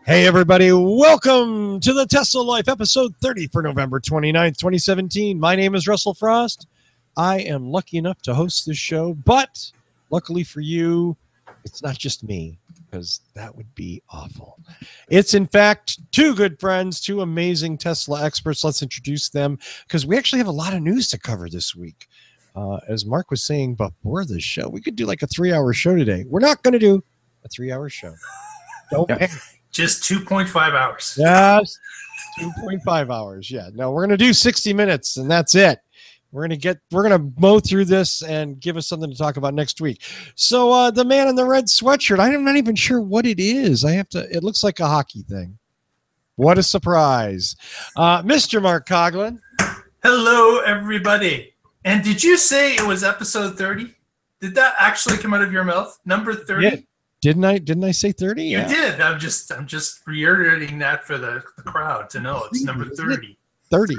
Hey, everybody. Welcome to the Tesla Life, episode 30 for November 29th, 2017. My name is Russell Frost. I am lucky enough to host this show, but luckily for you, it's not just me, because that would be awful. It's, in fact, two good friends, two amazing Tesla experts. Let's introduce them, because we actually have a lot of news to cover this week. As Mark was saying before the show, we could do like a 3-hour show today. We're not going to do a 3-hour show. Don't panic. Just 2.5 hours. Yes, 2.5 hours. Yeah. No, we're going to do 60 minutes, and that's it. We're going to mow through this and give us something to talk about next week. So the man in the red sweatshirt, I'm not even sure what it is. It looks like a hockey thing. What a surprise. Mr. Mark Coughlin. Hello, everybody. And did you say it was episode 30? Did that actually come out of your mouth? Number 30? Yeah. Didn't I say 30? You did. I'm just reiterating that for the crowd to know. It's number 30. 30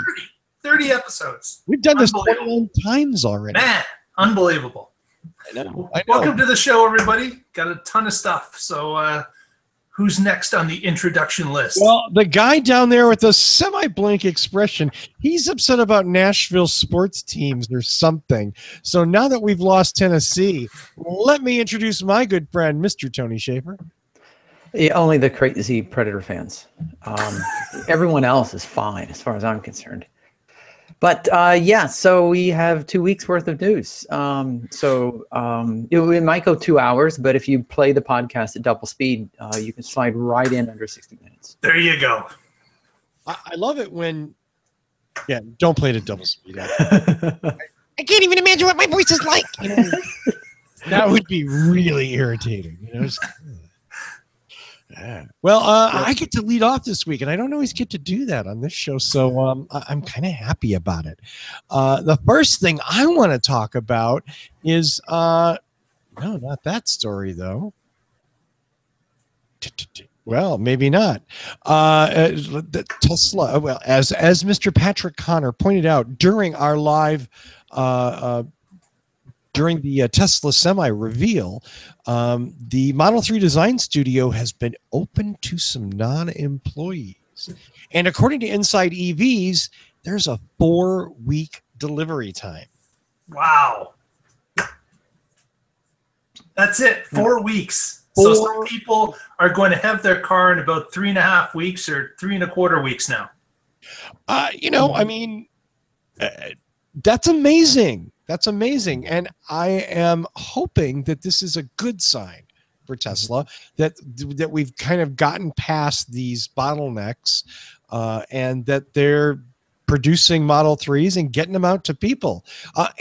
episodes. We've done this 21 times already. Man, unbelievable. I know. Welcome to the show, everybody. Got a ton of stuff. So who's next on the introduction list? Well, the guy down there with the semi-blank expression, he's upset about Nashville sports teams or something. So now that we've lost Tennessee, let me introduce my good friend, Mr. Tony Schaefer. Yeah, only the crazy Predator fans. Everyone else is fine as far as I'm concerned. But yeah, so we have 2 weeks worth of news. It might go 2 hours, but if you play the podcast at double speed, you can slide right in under 60 minutes. There you go. I love it when, don't play it at double speed. I can't even imagine what my voice is like. That would be really irritating. Well, I get to lead off this week, and I don't always get to do that on this show, so I'm kind of happy about it. The first thing I want to talk about is no, not that story, though. Well, maybe not. Tesla, well, as Mr. Patrick Connor pointed out during our live during the Tesla Semi reveal, the Model 3 design studio has been open to some non-employees. And according to Inside EVs, there's a 4-week delivery time. Wow. That's it. 4 weeks. So some people are going to have their car in about 3.5 weeks or 3.25 weeks now. I mean, that's amazing. That's amazing. And I am hoping that this is a good sign for Tesla, that we've kind of gotten past these bottlenecks and that they're producing Model 3s and getting them out to people.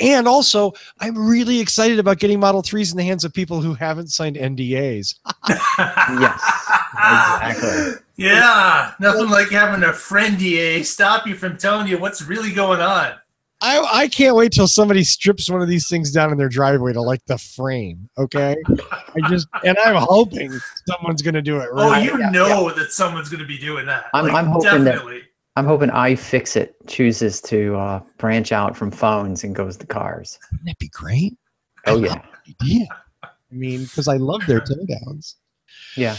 And also, I'm really excited about getting Model 3s in the hands of people who haven't signed NDAs. Yes, exactly. Yeah, nothing like having a friend-DA stop you from telling you what's really going on. I can't wait till somebody strips one of these things down in their driveway to like the frame. Okay. I'm hoping someone's going to do it. Right. Oh, that someone's going to be doing that. I'm hoping iFixit chooses to branch out from phones and goes to cars. Wouldn't that be great? Oh, yeah. Yeah. I mean, because I love their takedowns. Yeah.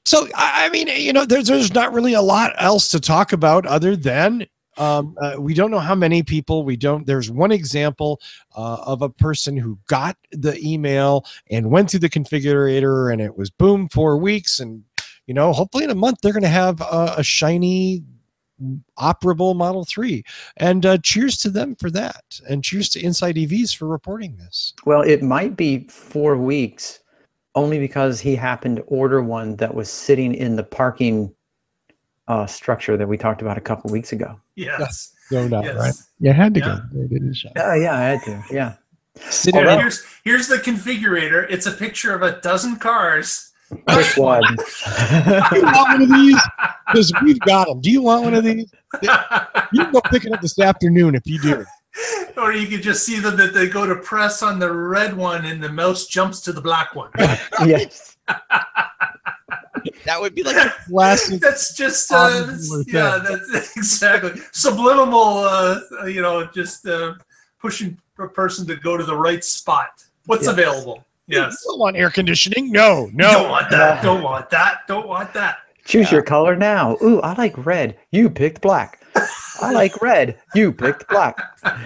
So I mean, there's not really a lot else to talk about other than we don't know how many people. There's one example of a person who got the email and went through the configurator, and it was boom, 4 weeks. And, hopefully in a month, they're going to have a shiny, operable Model 3. And cheers to them for that. And cheers to Inside EVs for reporting this. Well, it might be 4 weeks only because he happened to order one that was sitting in the parking structure that we talked about a couple weeks ago. Yes. No doubt, yes. Right? You had to go. Yeah, I had to. Yeah. Here's the configurator. It's a picture of a dozen cars. Which one? Do you want one of these? Because we've got them. Do you want one of these? You can go pick it up this afternoon if you do. Or you could just see them that they go to press on the red one and the mouse jumps to the black one. Yes. That would be like a classic. That's just that's exactly subliminal. Just pushing a person to go to the right spot. What's available? Yes. You don't want air conditioning. No. Don't want that. Don't want that. Don't want that. Choose your color now. Ooh, I like red. You picked black. I like red. You picked black. I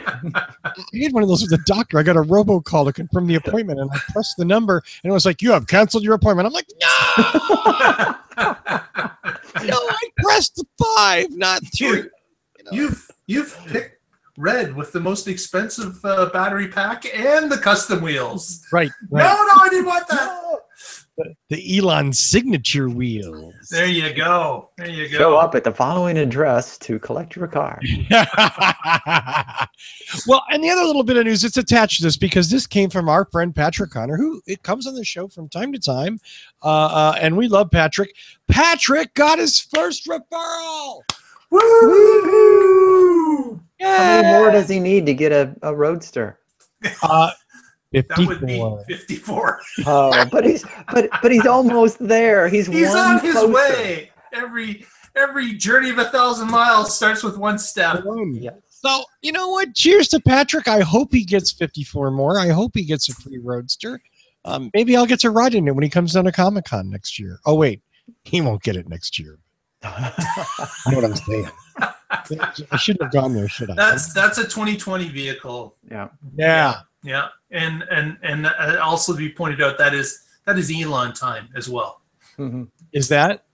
had one of those with the doctor. I got a robocall to confirm the appointment, and I pressed the number, and it was like, "You have canceled your appointment." I'm like, "No, no, I pressed the 5, not 3." You've picked red with the most expensive battery pack and the custom wheels. Right. No, I didn't want that. The Elon signature wheels. There you go. There you go. Show up at the following address to collect your car. Well, and the other little bit of news that's attached to this, because this came from our friend Patrick Connor, who it comes on the show from time to time, and we love Patrick. Patrick got his first referral. Woo! Yeah. How many more does he need to get a Roadster? 54. That would be 54. Oh, but he's almost there. He's on his closer. way. Every journey of 1,000 miles starts with one step. Yeah. So, you know what? Cheers to Patrick. I hope he gets 54 more. I hope he gets a free Roadster. Maybe I'll get to ride in it when he comes down to Comic-Con next year. Oh, wait. He won't get it next year. You know what I'm saying? I shouldn't have gone there, should I? That's a 2020 vehicle. Yeah. Yeah. Yeah. And also to be pointed out, that is Elon time as well. Mm-hmm. Is that?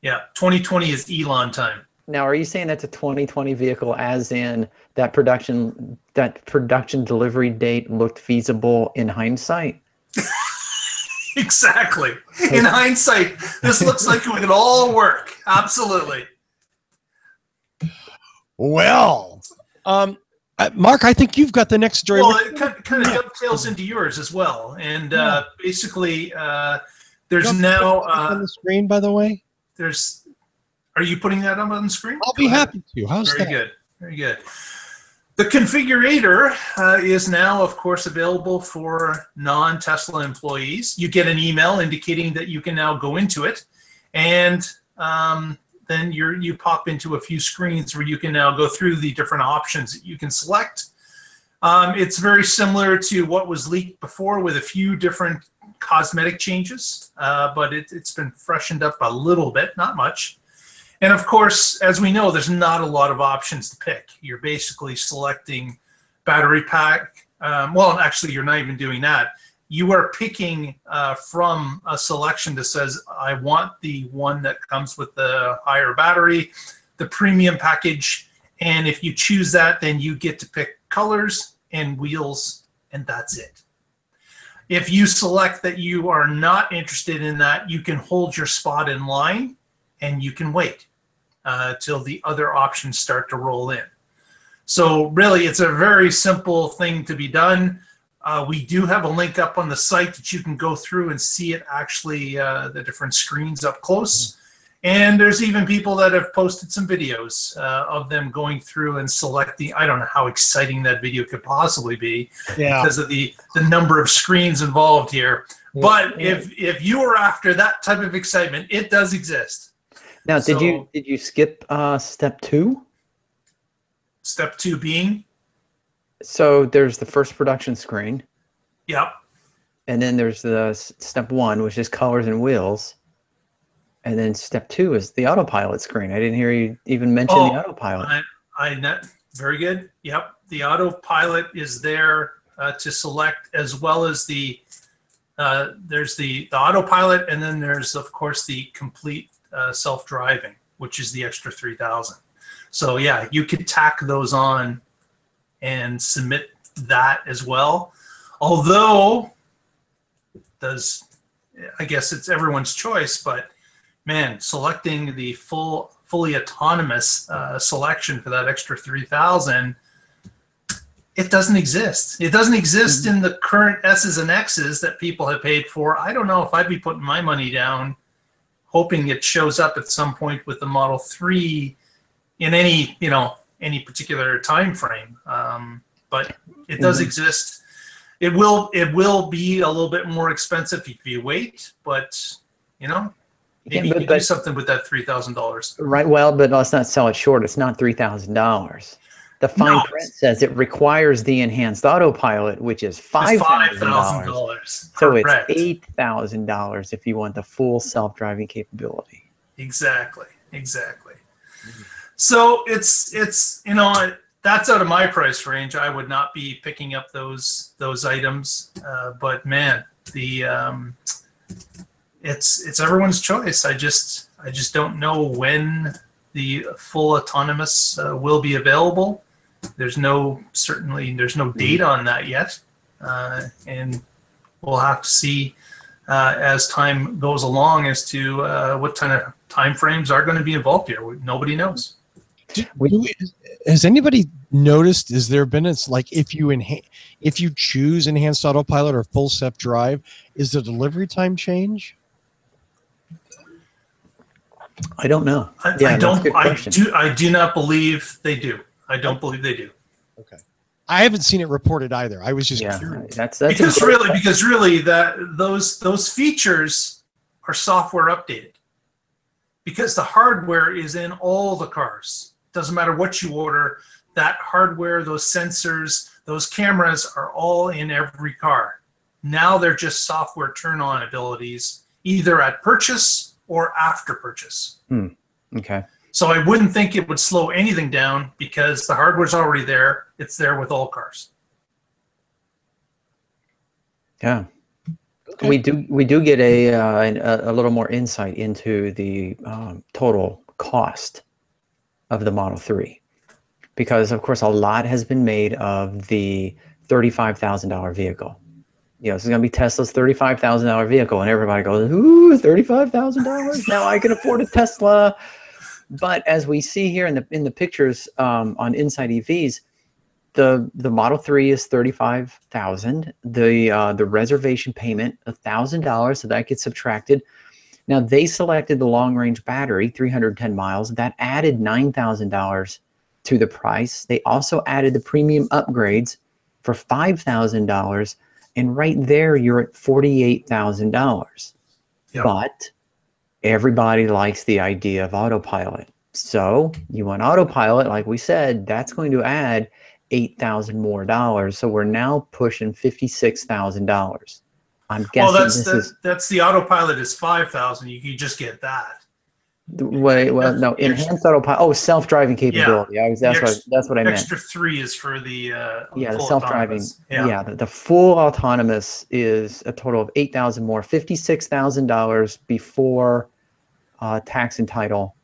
Yeah. 2020 is Elon time. Now, are you saying that's a 2020 vehicle, as in that production delivery date looked feasible in hindsight? Exactly. In hindsight, this looks like it would all work. Absolutely. Well, Mark, I think you've got the next story. Well, it kind of dovetails into yours as well. And basically, there's now on the screen, by the way. Are you putting that up on the screen? I'll be happy to. How's Very that? good. Very good. The configurator is now, of course, available for non-Tesla employees. You get an email indicating that you can now go into it, and then you pop into a few screens where you can now go through the different options that you can select. It's very similar to what was leaked before, with a few different cosmetic changes, but it's been freshened up a little bit, not much. And of course, as we know, there's not a lot of options to pick. You're basically selecting battery pack. Well, actually, you're not even doing that. You are picking from a selection that says, I want the one that comes with the higher battery, the premium package. And if you choose that, then you get to pick colors and wheels, and that's it. If you select that you are not interested in that, you can hold your spot in line and you can wait till the other options start to roll in. So really, it's a very simple thing to be done. We do have a link up on the site that you can go through and see it actually, the different screens up close. And there's even people that have posted some videos of them going through and selecting. I don't know how exciting that video could possibly be because of the number of screens involved here. But if you are after that type of excitement, it does exist. Now, did you skip step 2? Step 2 being? So there's the first production screen. Yep. And then there's the step 1, which is colors and wheels. And then step 2 is the autopilot screen. I didn't hear you even mention the autopilot. Very good. Yep. The autopilot is there to select, as well as there's the autopilot, and then there's, of course, the complete self-driving, which is the extra 3,000. So yeah, you could tack those on and submit that as well. Although, I guess it's everyone's choice, but man, selecting the fully autonomous selection for that extra 3,000, it doesn't exist. It doesn't exist in the current S's and X's that people have paid for. I don't know if I'd be putting my money down hoping it shows up at some point with the Model 3 in any particular time frame. But it does exist. It will be a little bit more expensive if you wait, but maybe you can do something with that $3,000. Right. Well, but let's not sell it short. It's not $3,000. The fine No. print says it requires the enhanced autopilot, which is It's $5,000. $5,000. So it's Correct. $8,000 if you want the full self-driving capability. Exactly. So it's that's out of my price range. I would not be picking up those items. But man, it's everyone's choice. I just don't know when the full autonomous will be available. There's no date on that yet, and we'll have to see as time goes along as to what kind of time frames are going to be involved here. Nobody knows. Has anybody noticed? Has there been? It's like if you choose enhanced autopilot or full self drive, is the delivery time change? I don't know. I do not believe they do. I don't believe they do. Okay. I haven't seen it reported either. I was just curious. That's because really that those features are software updated, because the hardware is in all the cars. Doesn't matter what you order, that hardware, those sensors, those cameras are all in every car. Now they're just software turn-on abilities, either at purchase or after purchase. Okay. So I wouldn't think it would slow anything down because the hardware's already there. It's there with all cars. Yeah. Okay. We do get a little more insight into the total cost of the Model 3, because of course a lot has been made of the $35,000 vehicle. This is going to be Tesla's $35,000 vehicle, and everybody goes, "Ooh, $35,000! Now I can afford a Tesla." But as we see here in the pictures on Inside EVs, the Model 3 is $35,000. The reservation payment $1,000, so that gets subtracted. Now they selected the long range battery, 310 miles. That added $9,000 to the price. They also added the premium upgrades for $5,000, and right there you're at $48,000. Yep. But everybody likes the idea of autopilot. So you want autopilot, like we said, that's going to add $8,000 more. So we're now pushing $56,000. I'm guessing that's the autopilot is $5,000. You just get that. No, enhanced autopilot. Oh, self-driving capability. Yeah. That's what I meant. Extra 3 is for the the self-driving. Yeah, The full autonomous is a total of $8,000 more, $56,000 before tax and title.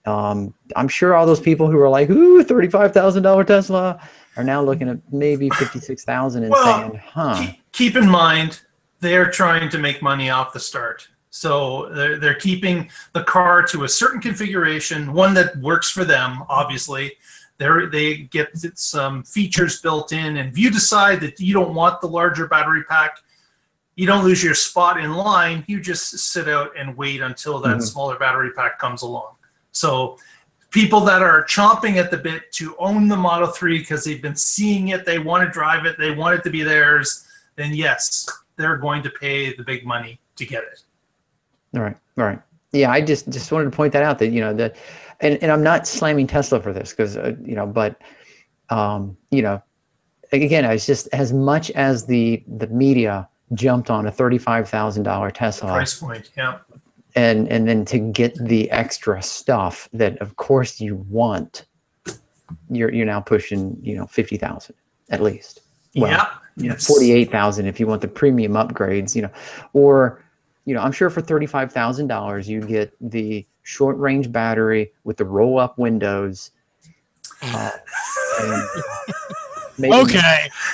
I'm sure all those people who are like, "Ooh, $35,000 Tesla," are now looking at maybe $56,000 and saying, "Huh." Keep in mind, they're trying to make money off the start. So they're keeping the car to a certain configuration, one that works for them, obviously. They get some features built in, and if you decide that you don't want the larger battery pack, you don't lose your spot in line. You just sit out and wait until that smaller battery pack comes along. So people that are chomping at the bit to own the Model 3 because they've been seeing it, they want to drive it, they want it to be theirs, then yes, they're going to pay the big money to get it. All right. Yeah, I just wanted to point that out, that and I'm not slamming Tesla for this because but again, it's just as much as the media jumped on a $35,000 Tesla price point, yeah, and then to get the extra stuff that of course you want, you're now pushing $50,000 at least. Well, yeah, $48,000 if you want the premium upgrades, or I'm sure for $35,000 you get the short range battery with the roll up windows. And maybe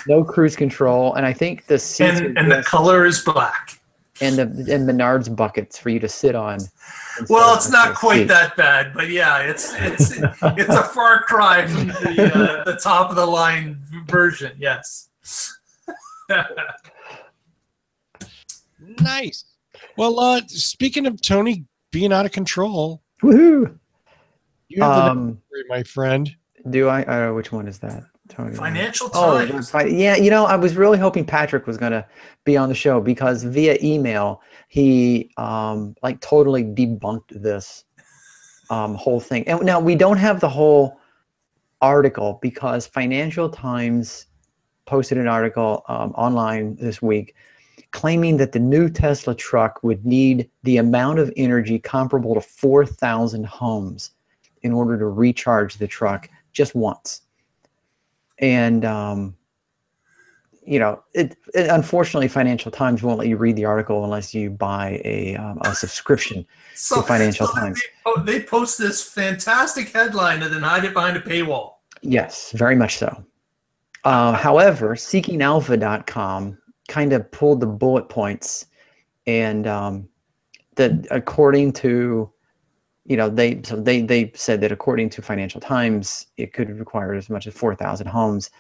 no cruise control, and I think the seats and the color is black. And Menards buckets for you to sit on. Well, it's not quite that bad, but yeah, it's a far cry from the top of the line version. Yes. Nice. Well, speaking of Tony being out of control, woohoo! You have the next story, my friend. Do I? Which one is that? Tony. Financial Times. Yeah, I was really hoping Patrick was going to be on the show because via email he totally debunked this whole thing. And now we don't have the whole article because Financial Times posted an article online this week claiming that the new Tesla truck would need the amount of energy comparable to 4,000 homes in order to recharge the truck just once. And, you know, unfortunately, Financial Times won't let you read the article unless you buy a subscription to Financial Times. They post this fantastic headline and then hide it behind a paywall. Yes, very much so. However, seekingalpha.com kind of pulled the bullet points, and that according to, you know, they said that according to Financial Times, it could require as much as 4,000 homes.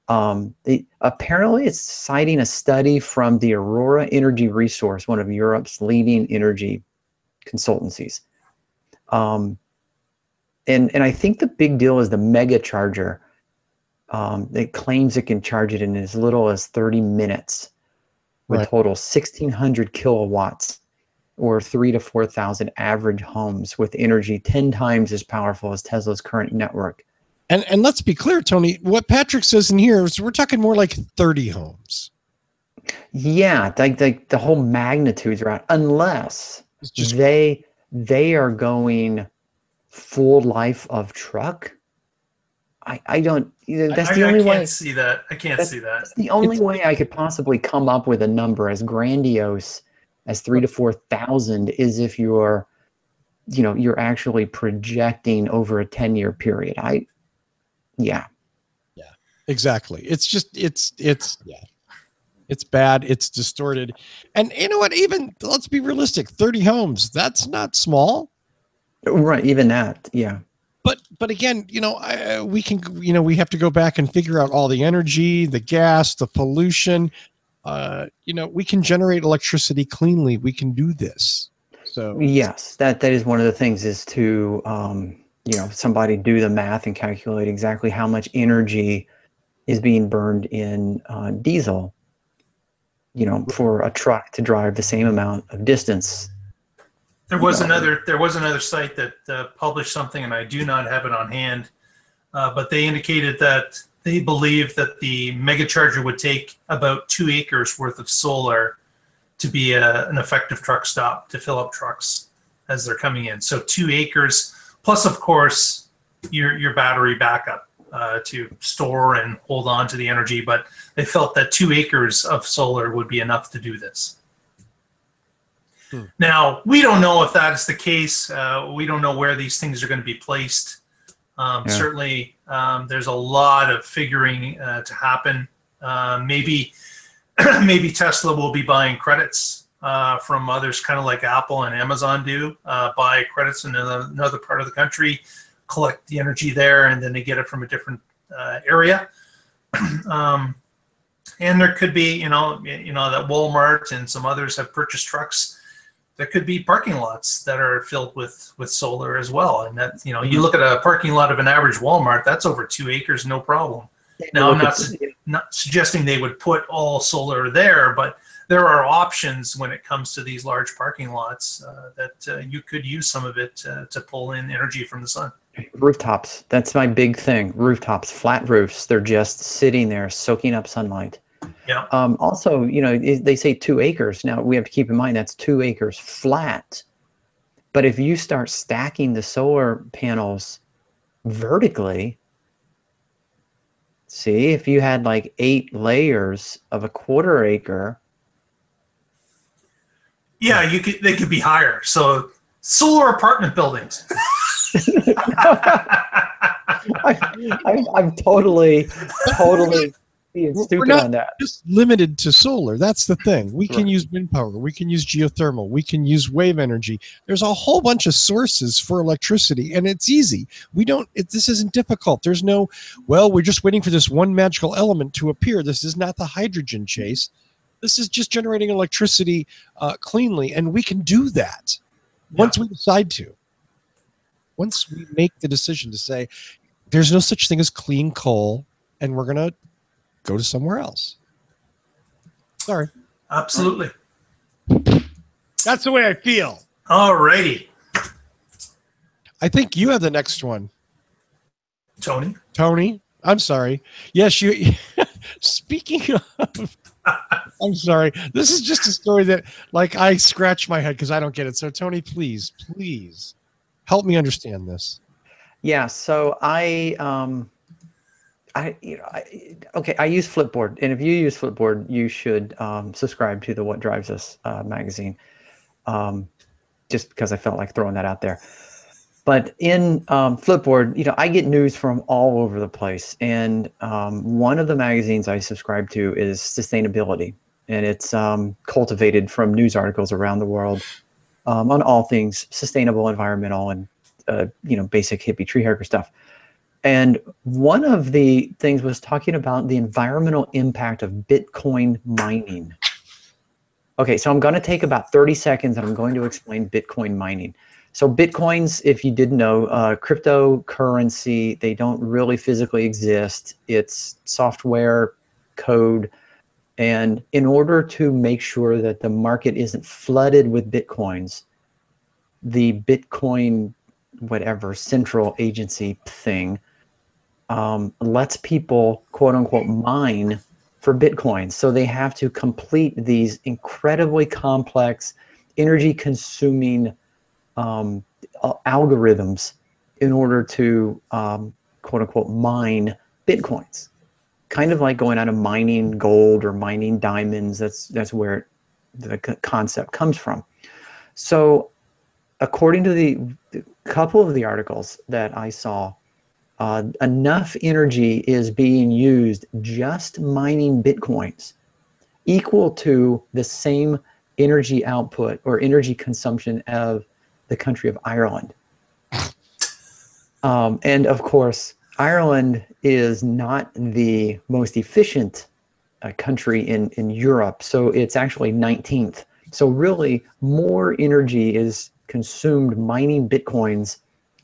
Apparently, it's citing a study from the Aurora Energy Resource, one of Europe's leading energy consultancies. And I think the big deal is the mega charger. It claims it can charge it in as little as 30 minutes with total 1,600 kilowatts or 3,000 to 4,000 average homes with energy 10 times as powerful as Tesla's current network. And let's be clear, Tony, what Patrick says in here is we're talking more like 30 homes. Yeah, like the whole magnitudes are out, unless they are going full life of truck. I don't. That's the only way. I can't see that. I can't see that. That's the only way I could possibly come up with a number as grandiose as 3,000 to 4,000 is if you're, you know, you're actually projecting over a 10-year period. Yeah, exactly. It's just it's bad. It's distorted, and you know what? Even let's be realistic. 30 homes. That's not small. Right. Even that. Yeah. But again, you know, we can, you know, we have to go back and figure out all the energy, the gas, the pollution. You know, we can generate electricity cleanly. We can do this. So yes, that is one of the things is to, you know, somebody do the math and calculate exactly how much energy is being burned in diesel, you know, for a truck to drive the same amount of distance. There was another site that published something, and I do not have it on hand, but they indicated that they believe that the megacharger would take about 2 acres worth of solar to be an effective truck stop to fill up trucks as they're coming in. So 2 acres plus, of course, your battery backup to store and hold on to the energy. But they felt that 2 acres of solar would be enough to do this. Now, we don't know if that is the case. We don't know where these things are going to be placed. Certainly, there's a lot of figuring to happen. Maybe Tesla will be buying credits from others, kind of like Apple and Amazon do, buy credits in another part of the country, collect the energy there, and then they get it from a different area. And there could be, you know, that Walmart and some others have purchased trucks. There could be parking lots that are filled with solar as well. And that, you know, you look at a parking lot of an average Walmart, that's over 2 acres, no problem. Now, I'm not suggesting they would put all solar there, but there are options when it comes to these large parking lots that you could use some of it to pull in energy from the sun. Rooftops. That's my big thing. Rooftops, flat roofs. They're just sitting there soaking up sunlight. Yeah. Also, you know, they say 2 acres. Now, we have to keep in mind that's 2 acres flat. But if you start stacking the solar panels vertically, see, if you had like 8 layers of a 1/4 acre. Yeah, they could be higher. So solar apartment buildings. I'm totally being stupid on that. Just limited to solar. That's the thing. We can use wind power. We can use geothermal. We can use wave energy. There's a whole bunch of sources for electricity, and it's easy. This isn't difficult. There's no, well, we're just waiting for this one magical element to appear. This is not the hydrogen chase. This is just generating electricity cleanly, and we can do that once we decide to. Once we make the decision to say, there's no such thing as clean coal, and we're going to go to somewhere else. Sorry. Absolutely. That's the way I feel. All righty. I think you have the next one. Tony. I'm sorry. Yes, you. Speaking of, I'm sorry. This is just a story that, like, I scratch my head because I don't get it. So, Tony, please help me understand this. Yeah. So I use Flipboard, and if you use Flipboard, you should subscribe to the What Drives Us magazine. Just because I felt like throwing that out there. But in Flipboard, I get news from all over the place. And one of the magazines I subscribe to is Sustainability. And it's cultivated from news articles around the world on all things sustainable, environmental, and, basic hippie tree hugger stuff. And one of the things was talking about the environmental impact of Bitcoin mining. Okay, so I'm going to take about 30 seconds and I'm going to explain Bitcoin mining. So Bitcoins, if you didn't know, cryptocurrency, they don't really physically exist. It's software code. And in order to make sure that the market isn't flooded with Bitcoins, the Bitcoin, whatever, central agency thing lets people, quote unquote, mine for Bitcoins. So they have to complete these incredibly complex, energy consuming algorithms in order to quote unquote mine Bitcoins. Kind of like going out and mining gold or mining diamonds. That's where the concept comes from. So according to the couple of the articles that I saw, enough energy is being used just mining Bitcoins equal to the same energy output or energy consumption of the country of Ireland. And of course, Ireland is not the most efficient country in Europe. So it's actually 19th. So really more energy is consumed mining Bitcoins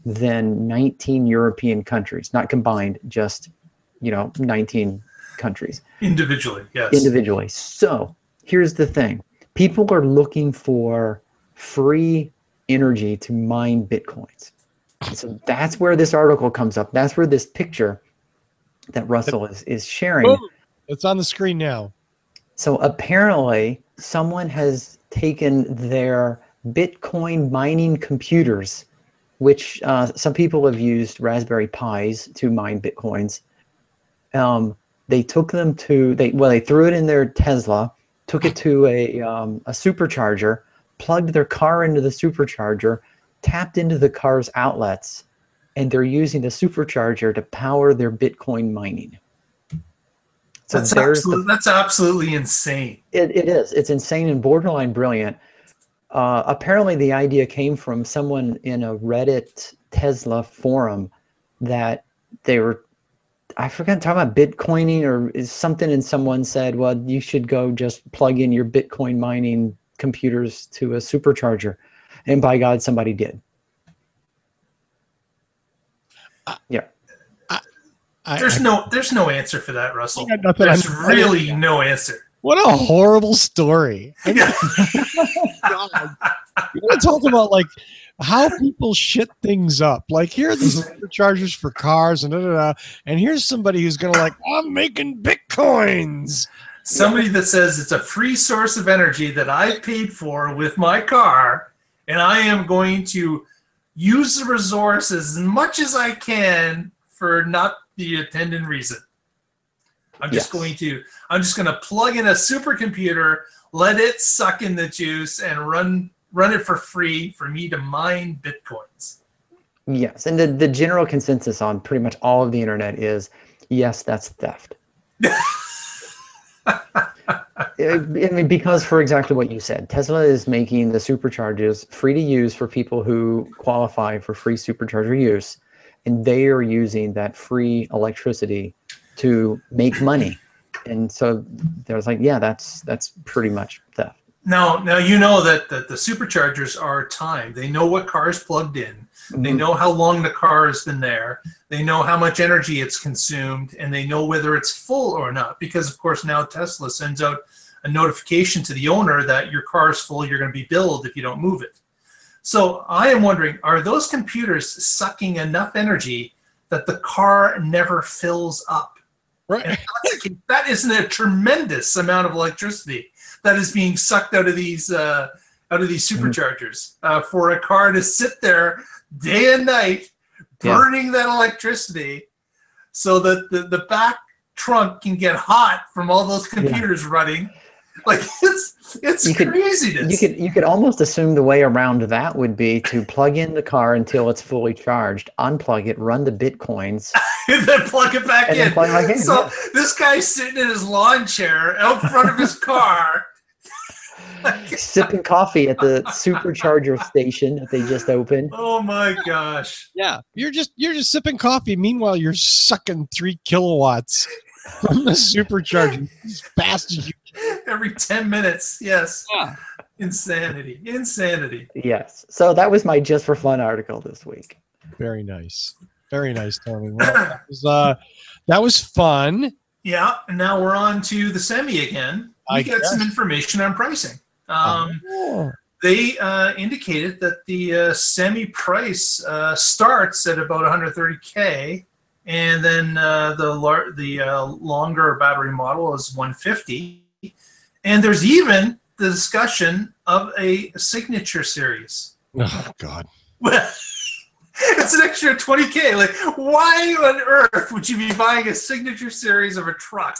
than 19 European countries, not combined, just, 19 countries. Individually, yes. Individually. So here's the thing. People are looking for free energy to mine Bitcoins. And so that's where this article comes up. That's where this picture that Russell is sharing. Oh, it's on the screen now. So apparently someone has taken their Bitcoin mining computers, which some people have used Raspberry Pis to mine Bitcoins. They took them to, they threw it in their Tesla, took it to a supercharger, plugged their car into the supercharger, tapped into the car's outlets, and they're using the supercharger to power their Bitcoin mining. So that's absolutely insane. It is. It's insane and borderline brilliant. Apparently, the idea came from someone in a Reddit Tesla forum that they were, I forgot, talking about Bitcoining or something, and someone said, well, you should go just plug in your Bitcoin mining computers to a supercharger. And by God, somebody did. Yeah. There's no answer for that, Russell. There's really no answer. What a horrible story. God. You want to talk about like how people shit things up. Like here are the superchargers for cars and and here's somebody who's gonna like, I'm making Bitcoins. Somebody that says it's a free source of energy that I paid for with my car, and I am going to use the resource as much as I can for not the intended reason. I'm just going to plug in a supercomputer, let it suck in the juice, and run it for free for me to mine Bitcoins. Yes, and the general consensus on pretty much all of the internet is, yes, that's theft. I mean, because for exactly what you said, Tesla is making the superchargers free to use for people who qualify for free supercharger use, and they are using that free electricity to make money. And so there's like, yeah, that's pretty much theft. Now you know that the superchargers are timed. They know what car is plugged in. Mm-hmm. They know how long the car has been there. They know how much energy it's consumed, and they know whether it's full or not. Because of course now Tesla sends out a notification to the owner that your car is full. You're going to be billed if you don't move it. So I am wondering, are those computers sucking enough energy that the car never fills up. Right. And that isn't a tremendous amount of electricity that is being sucked out of these superchargers for a car to sit there day and night burning that electricity so that the back trunk can get hot from all those computers running. Like it's craziness. You could almost assume the way around that would be to plug in the car until it's fully charged, unplug it, run the bitcoins, and then plug it back in. So this guy's sitting in his lawn chair out front of his car, sipping coffee at the supercharger station that they just opened. Oh my gosh! Yeah, you're just sipping coffee. Meanwhile, you're sucking 3 kilowatts from the supercharger as fast as you can. Every 10 minutes. Yes. Yeah. Insanity. Yes. So that was my just for fun article this week. Very nice, Tony. Well, that was fun. Yeah, and now we're on to the semi again. We got some information on pricing. They indicated that the semi price starts at about $130K, and then the longer battery model is $150. And there's even the discussion of a signature series. Oh God! It's an extra $20K. Like, why on earth would you be buying a signature series of a truck?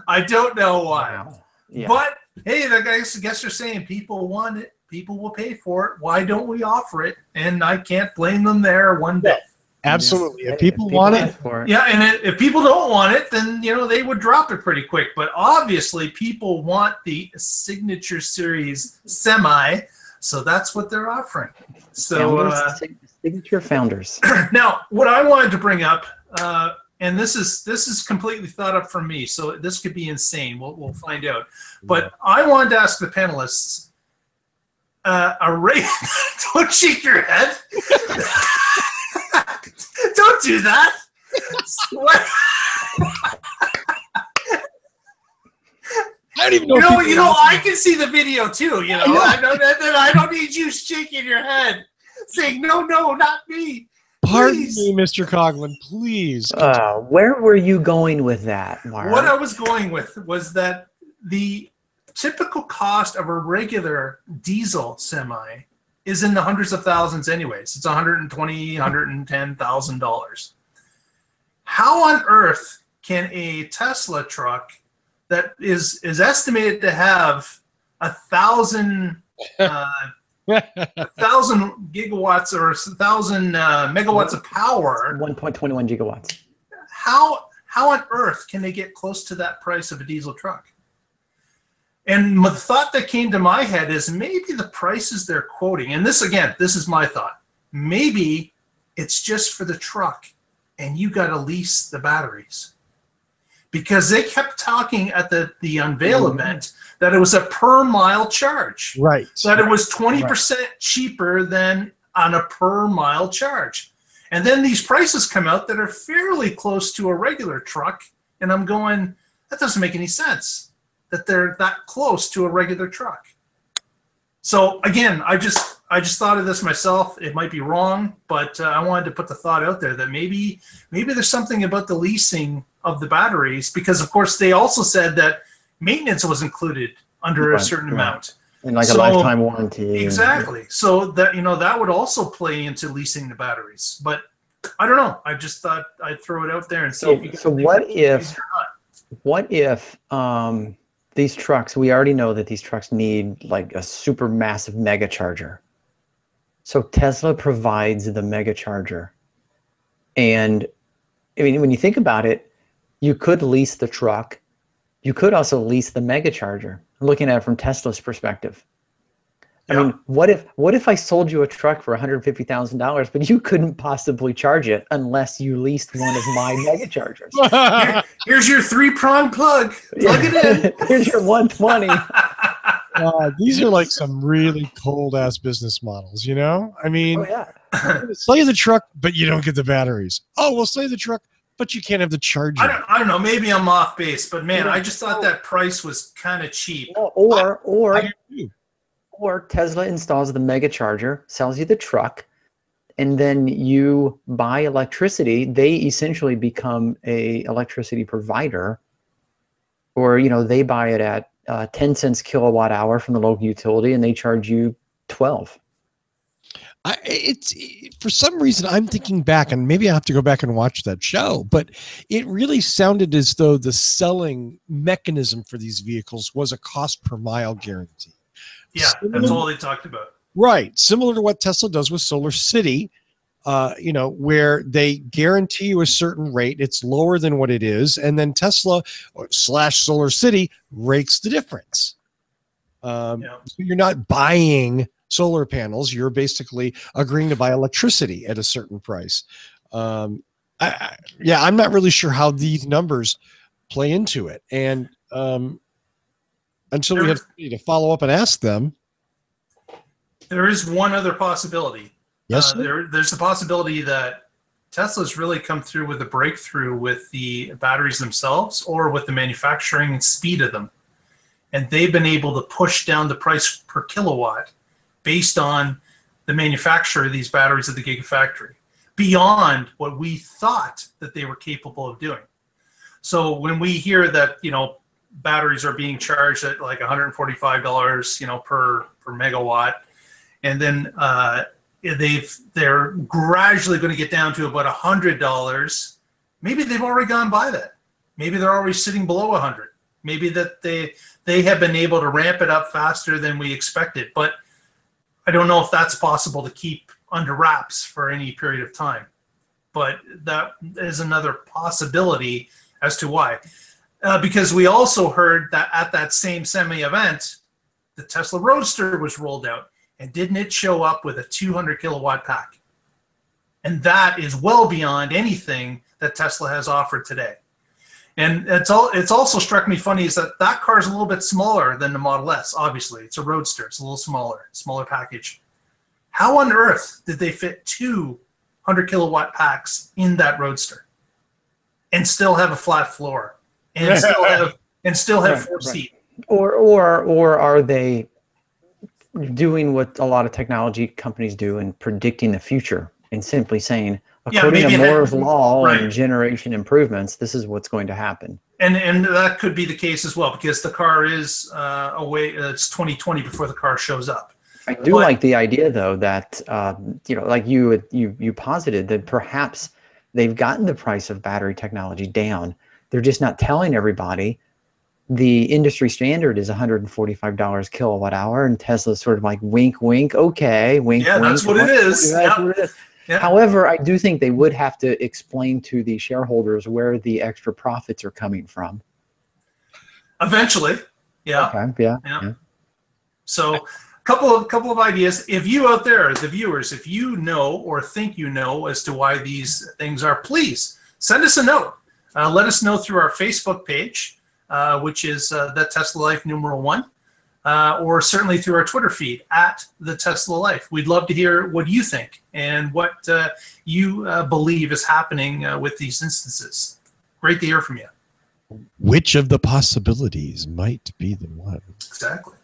I don't know why. Wow. Yeah. But hey, I guess they're saying people want it. People will pay for it. Why don't we offer it? And I can't blame them there one bit. Absolutely. If people want it. Yeah, and if people don't want it, then they would drop it pretty quick. But obviously, people want the signature series semi, so that's what they're offering. So signature founders. Now, what I wanted to bring up, and this is completely thought up from me, so this could be insane. We'll find out. But I wanted to ask the panelists. Don't shake your head. Don't do that. What? I don't even know. I can see the video too. I don't need you shaking your head, saying no, not me. Pardon me, Mr. Coughlin, please. Where were you going with that, Mark? What I was going with was that the typical cost of a regular diesel semi is in the hundreds of thousands anyways. It's $120,000, $110,000. How on earth can a Tesla truck that is estimated to have 1,000 gigawatts or 1,000 megawatts of power, 1.21 gigawatts. How on earth can they get close to that price of a diesel truck? And the thought that came to my head is maybe the prices they're quoting, and this is my thought, maybe it's just for the truck and you got to lease the batteries. Because they kept talking at the unveil event that it was a per mile charge. Right. That it was 20% cheaper than on a per mile charge. And then these prices come out that are fairly close to a regular truck. And I'm going, that doesn't make any sense that they're that close to a regular truck. So again, I just thought of this myself. It might be wrong, but I wanted to put the thought out there that maybe there's something about the leasing of the batteries, because of course they also said that maintenance was included under a certain amount. And a lifetime warranty. Exactly. So that that would also play into leasing the batteries. But I don't know. I just thought I'd throw it out there and see if you so what if these trucks, we already know that these trucks need like a super massive mega charger. So Tesla provides the mega charger. And I mean, when you think about it, you could lease the truck. You could also lease the mega charger. I'm looking at it from Tesla's perspective. I mean, what if I sold you a truck for $150,000, but you couldn't possibly charge it unless you leased one of my mega chargers? Here's your 3-prong plug. Plug it in. Here's your 120. These are like some really cold ass business models, I mean, sell you the truck, but you don't get the batteries. Oh, we'll sell you the truck, but you can't have the charger. I don't know. Maybe I'm off base, but man, I just thought that price was kind of cheap. Or Tesla installs the mega charger, sells you the truck, and then you buy electricity, they essentially become a electricity provider, or, you know, they buy it at 10 cents kilowatt hour from the local utility and they charge you 12. It's for some reason I'm thinking back, and maybe I have to go back and watch that show, but it really sounded as though the selling mechanism for these vehicles was a cost per mile guarantee. Yeah, that's all they talked about. Right. Similar to what Tesla does with Solar City, you know, where they guarantee you a certain rate. It's lower than what it is. And then Tesla / Solar City rakes the difference. So you're not buying solar panels. You're basically agreeing to buy electricity at a certain price. I'm not really sure how these numbers play into it. And until we have to follow up and ask them. There is one other possibility. Yes, there's the possibility that Tesla's really come through with a breakthrough with the batteries themselves or with the manufacturing speed of them. And they've been able to push down the price per kilowatt based on the manufacture of these batteries at the Gigafactory beyond what we thought that they were capable of doing. So when we hear that, you know, batteries are being charged at like $145, you know, per megawatt, and then they're gradually going to get down to about $100. Maybe they've already gone by that. Maybe they're already sitting below 100. Maybe that they have been able to ramp it up faster than we expected. But I don't know if that's possible to keep under wraps for any period of time. But that is another possibility as to why. Because we also heard that at that same SEMI event, the Tesla Roadster was rolled out. And didn't it show up with a 200 kilowatt pack? And that is well beyond anything that Tesla has offered today. And it's also struck me funny is that car is a little bit smaller than the Model S. Obviously, it's a Roadster. It's a little smaller package. How on earth did they fit 200 kilowatt packs in that Roadster and still have a flat floor and still have four seats? Or are they doing what a lot of technology companies do and predicting the future and simply saying, according to Moore's law and generation improvements, this is what's going to happen. And that could be the case as well, because the car is away. It's 2020 before the car shows up. I do like the idea, though, that you know, like you posited that perhaps they've gotten the price of battery technology down. They're just not telling everybody. The industry standard is $145 kilowatt hour, and Tesla's sort of like wink, wink, okay, wink, wink. That's what it is. That's what it is. Yeah. However, I do think they would have to explain to the shareholders where the extra profits are coming from. Eventually, yeah. Okay. Yeah. So, a couple of ideas. If you out there, the viewers, if you know or think you know as to why these things are, please send us a note. Let us know through our Facebook page. Which is the Tesla Life #1, or certainly through our Twitter feed at the Tesla Life. We'd love to hear what you think and what you believe is happening with these instances. Great to hear from you. Which of the possibilities might be the one? Exactly.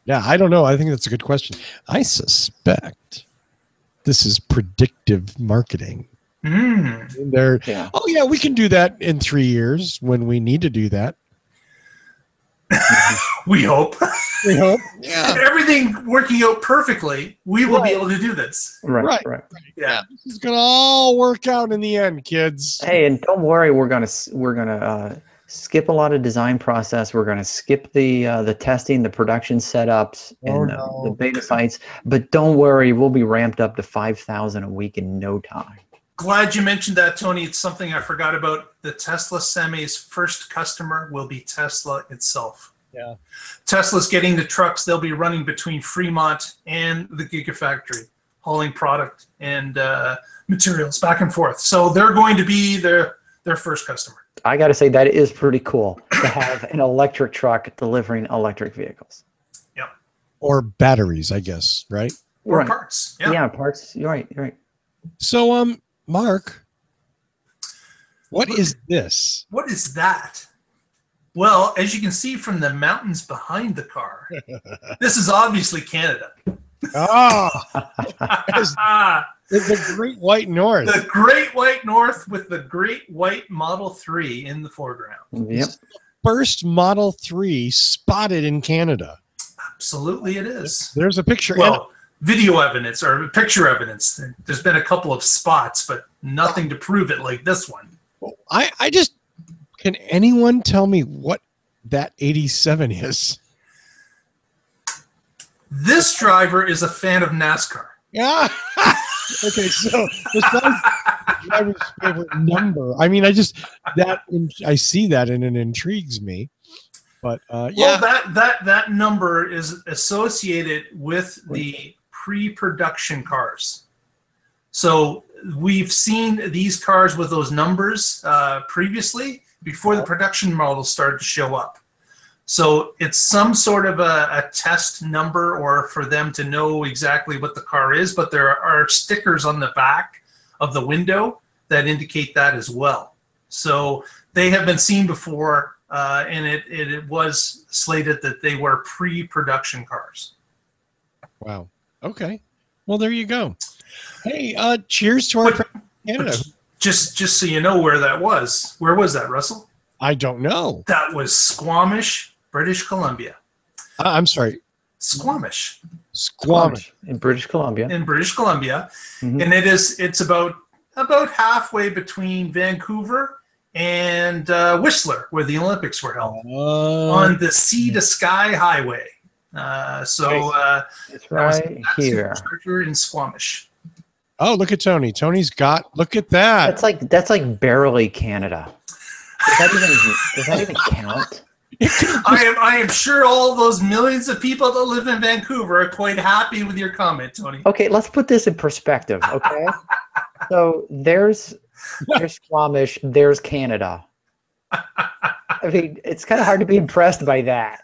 Yeah, I don't know. I think that's a good question. I suspect this is predictive marketing. Oh yeah, we can do that in 3 years when we need to do that. We hope. We hope. Yeah. Everything working out perfectly, we will be able to do this. Right. Yeah. This is gonna all work out in the end, kids. Hey, and don't worry, we're gonna skip a lot of design process. We're gonna skip the testing, the production setups, and the beta sites. But don't worry, we'll be ramped up to 5,000 a week in no time. Glad you mentioned that, Tony. It's something I forgot about. The Tesla Semi's first customer will be Tesla itself. Yeah. Tesla's getting the trucks. They'll be running between Fremont and the Gigafactory, hauling product and materials back and forth. So they're going to be their first customer. I got to say, that is pretty cool to have an electric truck delivering electric vehicles. Yep. Or batteries, I guess, right? Or parts. Yeah, parts. You're right. So, Mark, what is this? What is that? Well, as you can see from the mountains behind the car, this is obviously Canada. The Great White North. The Great White North with the Great White Model 3 in the foreground. Yep. First Model 3 spotted in Canada. Absolutely it is. There's a picture. Well, video evidence or picture evidence. There's been a couple of spots, but nothing to prove it like this one. I just, can anyone tell me what that 87 is? This driver is a fan of NASCAR. Yeah. Okay, so besides driver's favorite number, I mean, I see that and it intrigues me. But yeah, well, that number is associated with the pre-production cars. So we've seen these cars with those numbers previously before the production models started to show up. So it's some sort of a test number or for them to know exactly what the car is, but there are stickers on the back of the window that indicate that as well. So they have been seen before, and it was slated that they were pre-production cars. Wow. Okay. Well, there you go. Hey, cheers to our friend in Canada. Just so you know where that was. Where was that, Russell? I don't know. That was Squamish, British Columbia. I'm sorry. Squamish. Squamish. In British Columbia. In British Columbia. Mm-hmm. And it's about halfway between Vancouver and Whistler, where the Olympics were held, on the Sea to Sky Highway. It's right here in Squamish. Oh, look at Tony. Tony's got. Look at that. That's like barely Canada. Does that even count? I am sure all those millions of people that live in Vancouver are quite happy with your comment, Tony. Okay, let's put this in perspective. Okay, so there's Squamish, there's Canada. I mean, it's kind of hard to be impressed by that.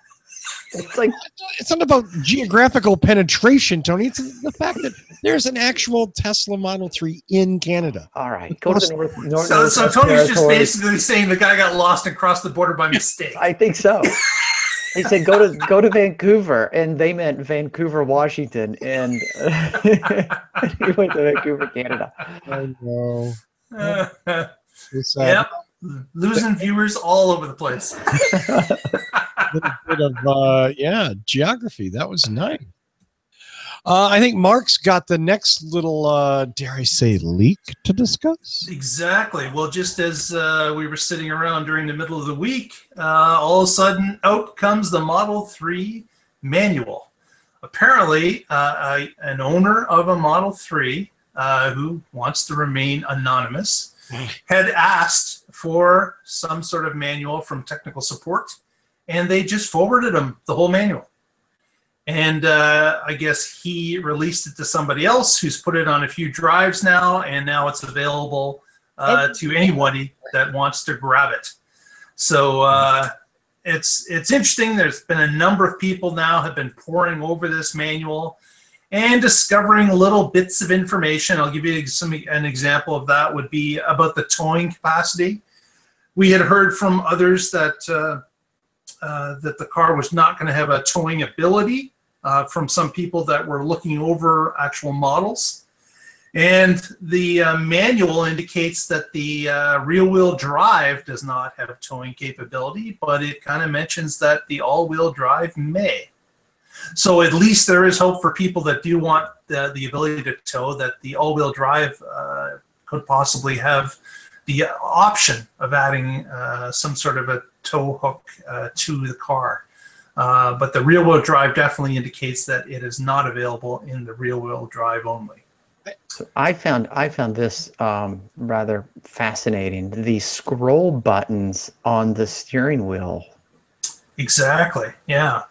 It's not about geographical penetration, Tony. It's the fact that there's an actual Tesla Model 3 in Canada. All right, go to the north. So Tony's just basically saying the guy got lost and crossed the border by mistake. I think so. He said go to Vancouver, and they meant Vancouver, Washington, and he went to Vancouver, Canada. I know. Yep. Losing viewers all over the place. A little bit of geography. That was nice. I think Mark's got the next little dare I say leak to discuss. Exactly. Well, just as we were sitting around during the middle of the week, all of a sudden out comes the Model 3 manual. Apparently, an owner of a Model 3 who wants to remain anonymous had asked for some sort of manual from technical support, and they just forwarded him the whole manual. And I guess he released it to somebody else who's put it on a few drives now, and now it's available to anybody that wants to grab it. So it's interesting. There's been a number of people now have been poring over this manual and discovering little bits of information. I'll give you an example of that would be about the towing capacity. We had heard from others that that the car was not going to have a towing ability from some people that were looking over actual models. And the manual indicates that the rear-wheel drive does not have towing capability, but it kind of mentions that the all-wheel drive may. So at least there is hope for people that do want the ability to tow, that the all-wheel drive could possibly have the option of adding some sort of a tow hook to the car. But the rear-wheel drive definitely indicates that it is not available in the rear-wheel drive only. So I found this rather fascinating. The scroll buttons on the steering wheel. Exactly, yeah.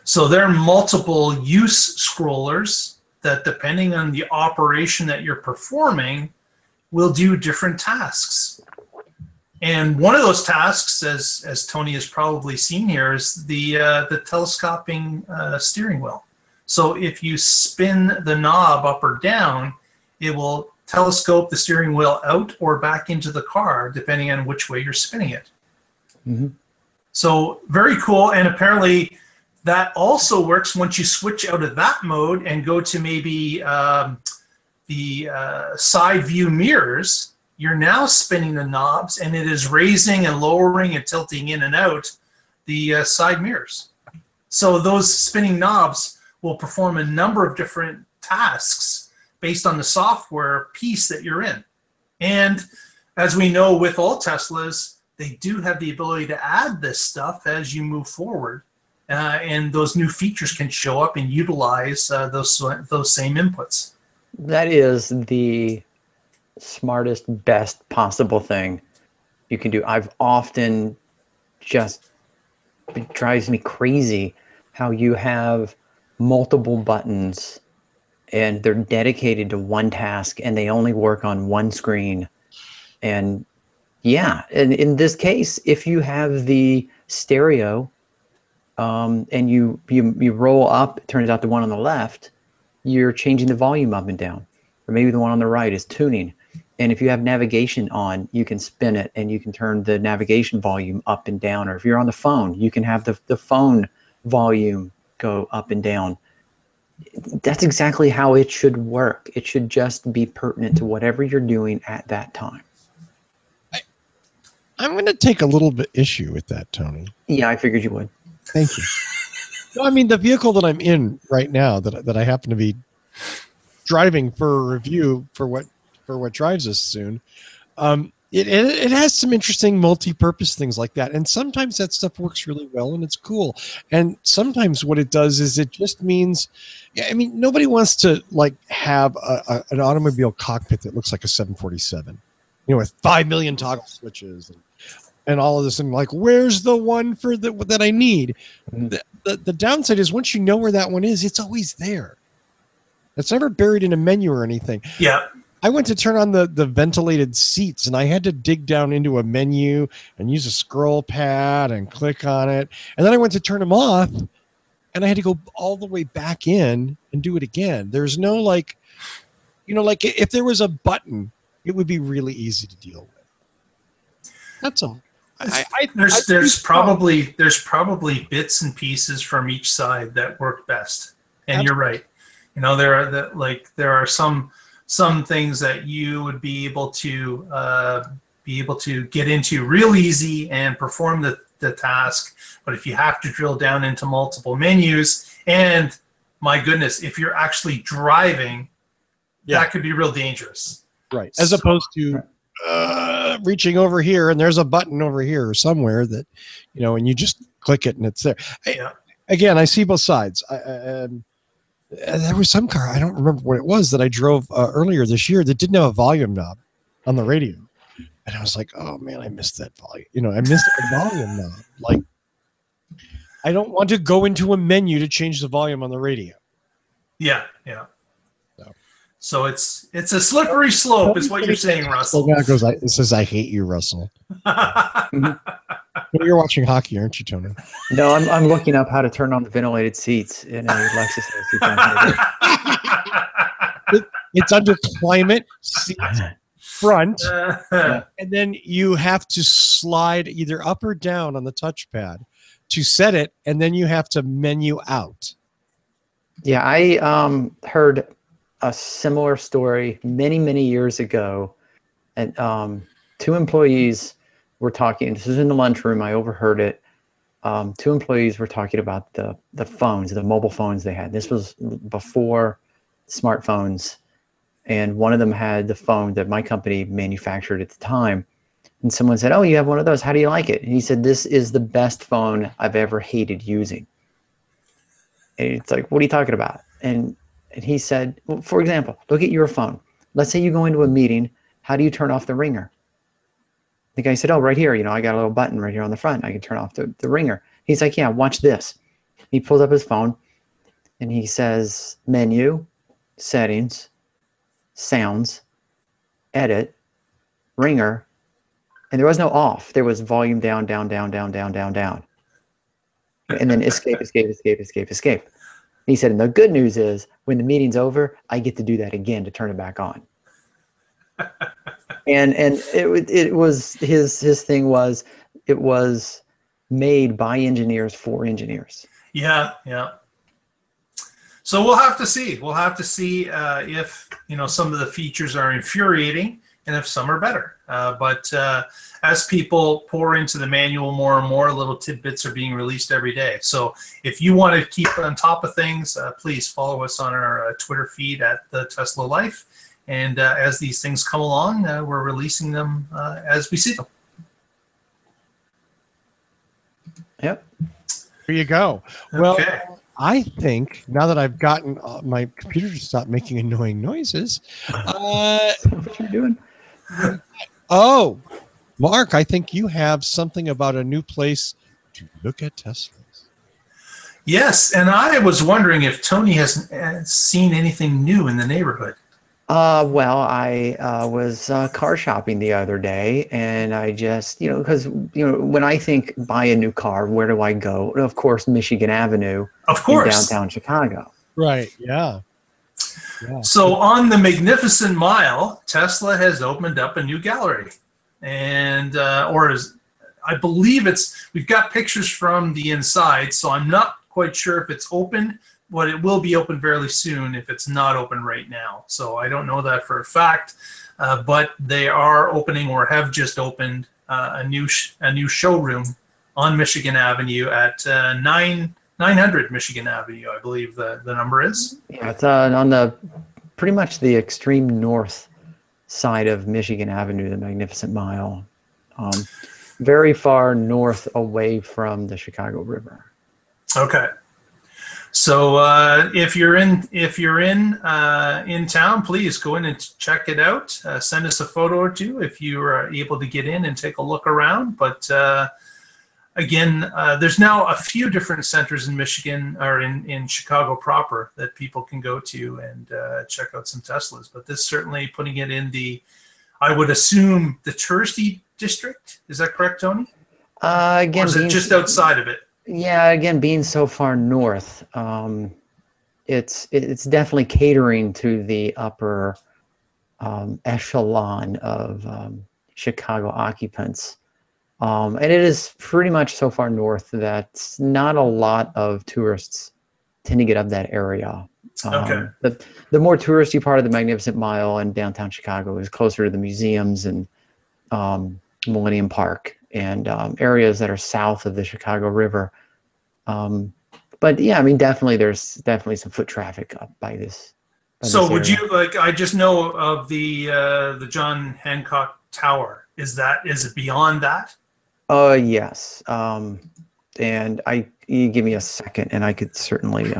So there are multiple use scrollers that, depending on the operation that you're performing, will do different tasks. And one of those tasks, as Tony has probably seen here, is the telescoping steering wheel. So if you spin the knob up or down, it will telescope the steering wheel out or back into the car, depending on which way you're spinning it. Mm-hmm. So very cool. And apparently that also works once you switch out of that mode and go to maybe the side view mirrors, you're now spinning the knobs, and it is raising and lowering and tilting in and out the side mirrors. So those spinning knobs will perform a number of different tasks based on the software piece that you're in. And as we know with all Teslas, they do have the ability to add this stuff as you move forward. And those new features can show up and utilize those same inputs. That is the smartest, best possible thing you can do. I've often it drives me crazy how you have multiple buttons and they're dedicated to one task and they only work on one screen. And yeah, and in this case, if you have the stereo and you roll up, it turns out the one on the left, you're changing the volume up and down. Or maybe the one on the right is tuning. And if you have navigation on, you can spin it and you can turn the navigation volume up and down. Or if you're on the phone, you can have the phone volume go up and down. That's exactly how it should work. It should just be pertinent to whatever you're doing at that time. I'm going to take a little bit issue with that, Tony. Yeah, I figured you would. Thank you. No, I mean, the vehicle that I'm in right now, that I happen to be driving for a review for what drives us soon, it has some interesting multi-purpose things like that, and sometimes that stuff works really well and it's cool. And sometimes what it does is it just means, I mean, nobody wants to like have an automobile cockpit that looks like a 747, with 5 million toggle switches and all of this, and like, where's the one for that I need? The downside is once you know where that one is, it's always there. It's never buried in a menu or anything. Yeah. I went to turn on the ventilated seats and I had to dig down into a menu and use a scroll pad and click on it. And then I went to turn them off and I had to go all the way back in and do it again. There's no like if there was a button, it would be really easy to deal with. That's all. There's probably bits and pieces from each side that work best. And you're right. There are some things that you would be able to get into real easy and perform the task. But if you have to drill down into multiple menus, and my goodness, if you're actually driving, that could be real dangerous. Right. As opposed to reaching over here and there's a button over here somewhere that, and you just click it and it's there. Again, I see both sides. There was some car, I don't remember what it was, that I drove earlier this year that didn't have a volume knob on the radio. And I was like, oh man, I missed that volume. I missed the volume knob. Like, I don't want to go into a menu to change the volume on the radio. Yeah. So it's a slippery slope, is what you're saying, Russell. It says, I hate you, Russell. Well, you're watching hockey, aren't you, Tony? No, I'm looking up how to turn on the ventilated seats in a Lexus. It's under climate, seat, front, and then you have to slide either up or down on the touchpad to set it, and then you have to menu out. Yeah, I heard a similar story many years ago, and 2 employees were talking. This was in the lunchroom. I overheard it. 2 employees were talking about the phones, the mobile phones they had. This was before smartphones, and one of them had the phone that my company manufactured at the time. And someone said, "Oh, you have one of those. How do you like it?" And he said, "This is the best phone I've ever hated using." And it's like, "What are you talking about?" And he said, well, for example, look at your phone. Let's say you go into a meeting. How do you turn off the ringer? The guy said, "Oh, right here. I got a little button right here on the front. I can turn off the ringer." He's like, "Yeah, watch this." He pulls up his phone and he says, "Menu, settings, sounds, edit, ringer." And there was no off. There was volume down, down, down, down, down, down, down. And then escape, escape, escape, escape, escape. He said, and the good news is when the meeting's over, I get to do that again to turn it back on. And it was his thing was it was made by engineers for engineers. Yeah. So we'll have to see. We'll have to see if some of the features are infuriating and if some are better. But as people pour into the manual more and more, little tidbits are being released every day. So if you want to keep on top of things, please follow us on our Twitter feed at the Tesla Life. And as these things come along, we're releasing them as we see them. Yep. There you go. Well, Okay. I think now that I've gotten my computer to stop making annoying noises. What you doing? Oh, Mark, I think you have something about a new place to look at Teslas. Yes, and I was wondering if Tony has seen anything new in the neighborhood. Well, I was car shopping the other day, and I just, because, when I think buy a new car, where do I go? Of course, Michigan Avenue Of in course. downtown Chicago. Right. Yeah. Yeah. So on the Magnificent Mile, Tesla has opened up a new gallery. And, I believe we've got pictures from the inside, so I'm not quite sure if it's open, but it will be open fairly soon if it's not open right now. So I don't know that for a fact, but they are opening or have just opened a new showroom on Michigan Avenue at 900 Michigan Avenue, I believe the number is. Yeah, it's on the pretty much the extreme north side of Michigan Avenue, the Magnificent Mile, very far north away from the Chicago River. Okay. So if you're in town, please go in and check it out. Send us a photo or two if you are able to get in and take a look around. But again, there's now a few different centers in Michigan or in Chicago proper that people can go to and check out some Teslas. But this certainly putting it in I would assume the touristy district. Is that correct, Tony? Again, or is it just outside of it? Yeah, again, being so far north, it's definitely catering to the upper echelon of Chicago occupants. And it is pretty much so far north that not a lot of tourists tend to get up that area. Okay. The more touristy part of the Magnificent Mile in downtown Chicago is closer to the museums and Millennium Park and areas that are south of the Chicago River. But yeah, I mean, there's definitely some foot traffic up by this. So would you I just know of the John Hancock Tower. Is it beyond that? Yes. And you give me a second and I could certainly,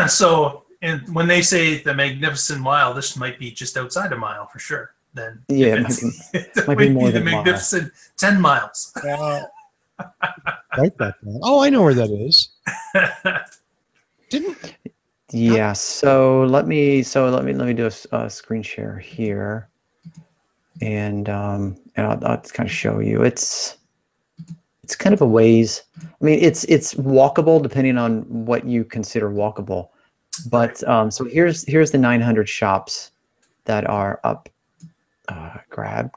So, and when they say the Magnificent Mile, this might be just outside a mile for sure. Then yeah, it might be more the than a mile. Magnificent 10 miles. Write that down. Oh, I know where that is. Yeah. So let me do a screen share here, and I'll kind of show you. It's kind of a ways. I mean, it's walkable depending on what you consider walkable. But so here's the 900 shops that are up.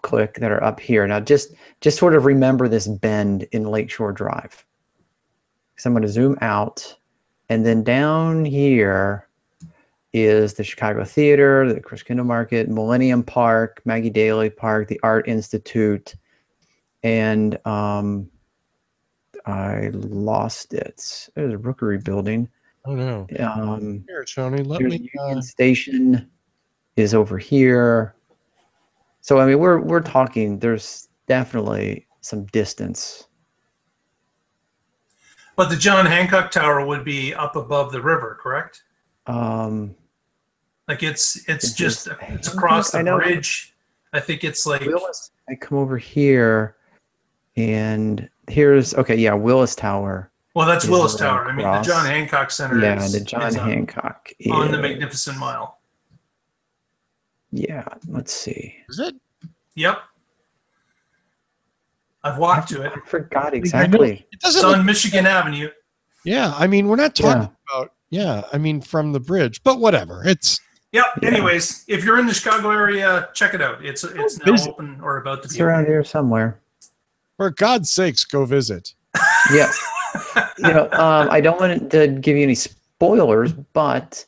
Click that are up here. Now just sort of remember this bend in Lakeshore Drive. So I'm going to zoom out, and then down here is the Chicago Theater, the Chris Kindle Market, Millennium Park, Maggie Daley Park, the Art Institute, and I lost it. There's a Rookery building. Oh no. Here, Tony, let me. Union Station is over here. So I mean, we're talking. There's definitely some distance. But the John Hancock Tower would be up above the river, correct? Like it's across the bridge. I think it's like I come over here, and here's Willis Tower. Well, that's Willis Tower. I mean, the John Hancock Center. Yeah, the John Hancock on the Magnificent Mile. Yeah, let's see. Is it? Yep. I've walked to it. I forgot exactly. It's on Michigan Avenue. Yeah, I mean, we're not talking about. Yeah, I mean, from the bridge, but whatever. It's. Yep. Yeah. Anyways, if you're in the Chicago area, check it out. It's now open or about to be. It's around here somewhere. For God's sakes, go visit. Yes. I don't want to give you any spoilers, but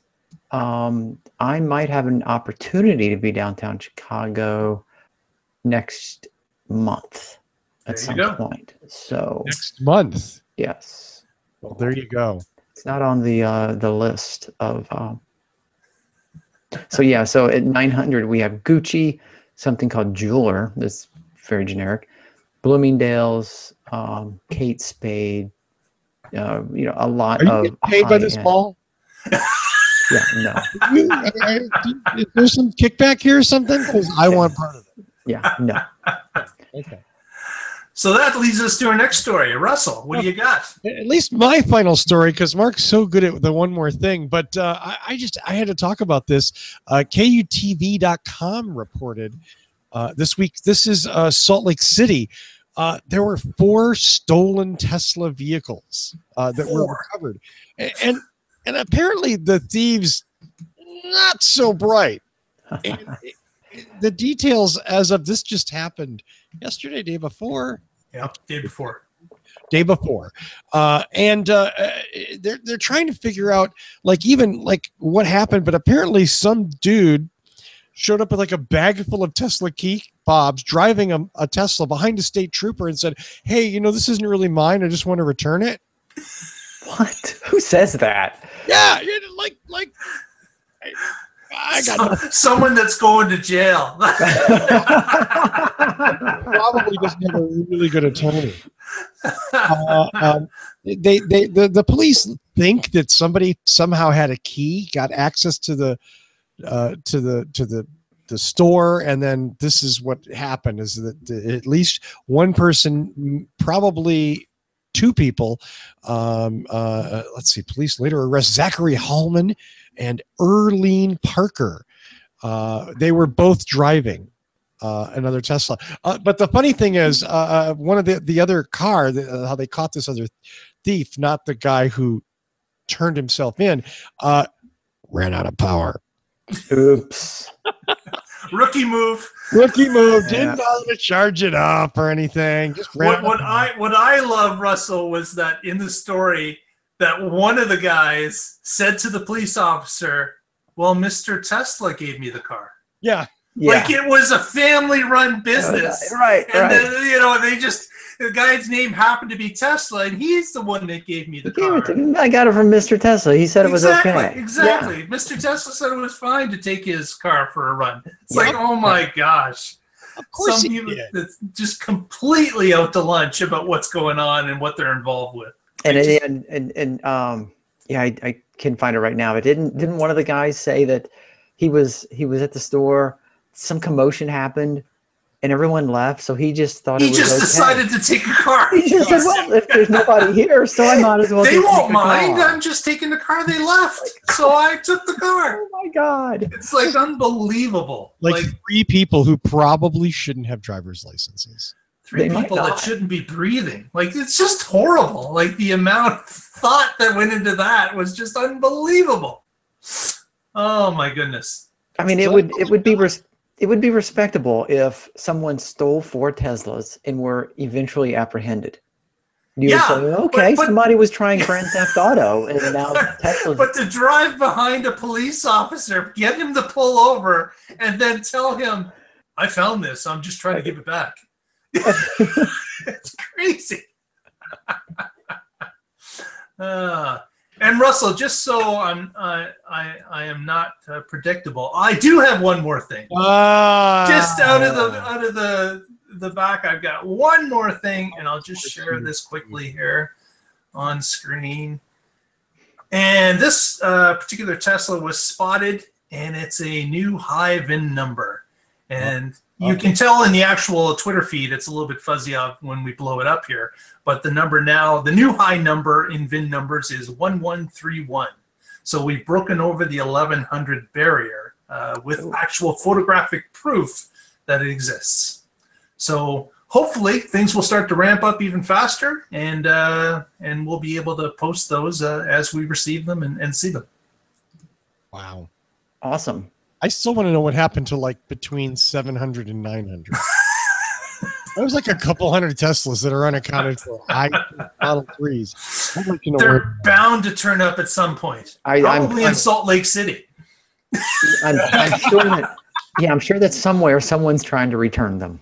I might have an opportunity to be downtown Chicago next month at There some you go. point. So Next month. yes, Well, there you go. it's not on the list of. So yeah, so at 900 we have Gucci, something called Jeweler. That's very generic. Bloomingdale's, Kate Spade. A lot Are you of getting paid by this high-end- ball? Yeah, no. Is there some kickback here or something? Because I want part of it. Yeah, no. Okay. So that leads us to our next story. Russell, what do you got? At least my final story, because Mark's so good at the one more thing. But I had to talk about this. KUTV.com reported this week. This is Salt Lake City. There were 4 stolen Tesla vehicles that were recovered, and apparently the thieves not so bright. And the details as of this just happened yesterday, day before. Yeah, day before. And they're trying to figure out even what happened, but apparently some dude showed up with like a bag full of Tesla key fobs, driving a Tesla behind a state trooper and said, "Hey, this isn't really mine. I just want to return it." What? Who says that? Yeah, I got someone that's going to jail. probably doesn't have a really good attorney. The police think that somebody somehow had a key, got access to the store, and then this is what happened: is that at least one person, probably 2 people. Let's see. Police later arrest Zachary Hallman and Earlene Parker. They were both driving another Tesla. But the funny thing is, one of the other car, how they caught this other thief, not the guy who turned himself in, ran out of power. Oops. Rookie move. Didn't bother to charge it up or anything. Just ran What I love, Russell, was that in the story that one of the guys said to the police officer, "Well, Mr. Tesla gave me the car." Yeah. Like it was a family-run business. Right. And then, the guy's name happened to be Tesla, and he's the one that gave me the car. I got it from Mr. Tesla. He said it was okay. Exactly. Yeah. Mr. Tesla said it was fine to take his car for a run. It's Yep. like, oh my gosh. Of course Some he people did. that's just completely out to lunch about what's going on and what they're involved with. I can find it right now. But didn't one of the guys say that he was at the store, some commotion happened, and everyone left, so he just thought he just decided to take a car. He just said, "Well, if there's nobody here, so I might as well." They just won't take the mind. car." I'm just taking the car. They left, so I took the car. Oh my God! It's like unbelievable. Like 3 people who probably shouldn't have driver's licenses. 3 They might people that not. shouldn't be breathing. Like, it's just horrible. Like, the amount of thought that went into that was just unbelievable. Oh my goodness. I mean, it would be respectable if someone stole 4 Teslas and were eventually apprehended. You would say, okay, but- somebody was trying Grand Theft Auto, and now Tesla's. But to drive behind a police officer, get him to pull over, and then tell him, "I found this. I'm just trying to give it back." It's crazy. And Russell, just so I am not predictable, I do have one more thing. Just out of the back, I've got one more thing, and I'll just share this quickly here on screen. And this particular Tesla was spotted, and it's a new high VIN number. And you can tell in the actual Twitter feed, it's a little bit fuzzy when we blow it up here. But the number now, the new high number in VIN numbers is 1131. So we've broken over the 1100 barrier with actual photographic proof that it exists. So hopefully things will start to ramp up even faster, and we'll be able to post those as we receive them and see them. Wow. Awesome. I still want to know what happened to between 700 and 900. There's like a couple hundred Teslas that are unaccounted for. Model 3s. I'd like to know They're bound to turn up at some point. Probably in Salt Lake City. I'm sure that. Yeah, I'm sure that somewhere someone's trying to return them.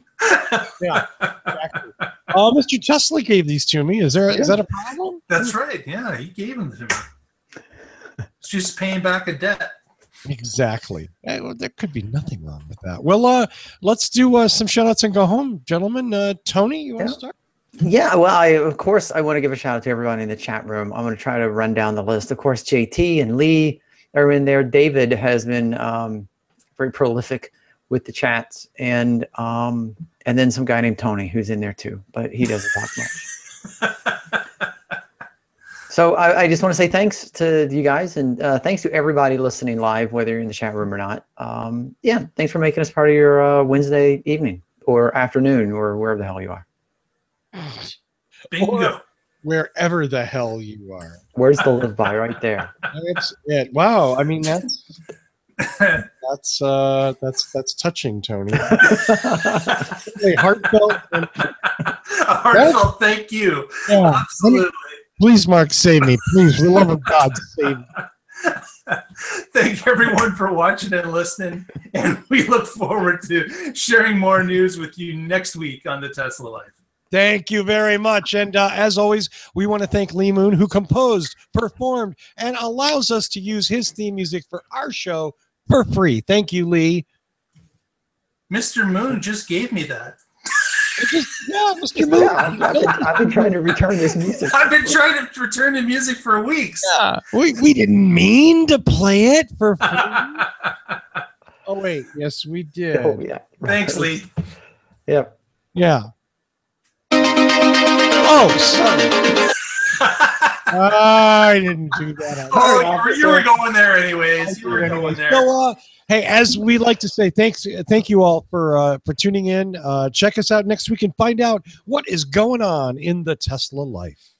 Yeah, exactly. Mr. Tesla gave these to me. Is that a problem? That's right. Yeah, he gave them to me. She's paying back a debt. Exactly. Well, there could be nothing wrong with that. Well, let's do some shout outs and go home, gentlemen. Tony, you want to start? Yeah, well, of course, I want to give a shout out to everybody in the chat room. I'm going to try to run down the list. Of course, JT and Lee are in there. David has been very prolific with the chats, and then some guy named Tony who's in there too, but he doesn't talk much. So I just want to say thanks to you guys, and thanks to everybody listening live, whether you're in the chat room or not. Yeah, thanks for making us part of your Wednesday evening or afternoon or wherever the hell you are. Bingo. Or wherever the hell you are. Where's the live by? Right there. That's it. Wow. I mean, that's touching, Tony. Hey, heartfelt. A heartfelt thank you. Yeah. Absolutely. Please, Mark, save me. Please, for the love of God, save me. Thank everyone for watching and listening, and we look forward to sharing more news with you next week on the Tesla Life. Thank you very much. And as always, we want to thank Lee Moon, who composed, performed, and allows us to use his theme music for our show for free. Thank you, Lee. Mr. Moon just gave me that. Yeah, Mr. Moon. Yeah, I've been trying to return this music. I've been trying to return the music for weeks. Yeah, we didn't mean to play it for free. Oh, wait. Yes, we did. Oh, yeah. Thanks, Lee. Yep. Yeah. Oh, sorry. I didn't do that. Oh, you were going there anyways. You were going there. So, hey, as we like to say, thank you all for tuning in. Check us out next week and find out what is going on in the Tesla life.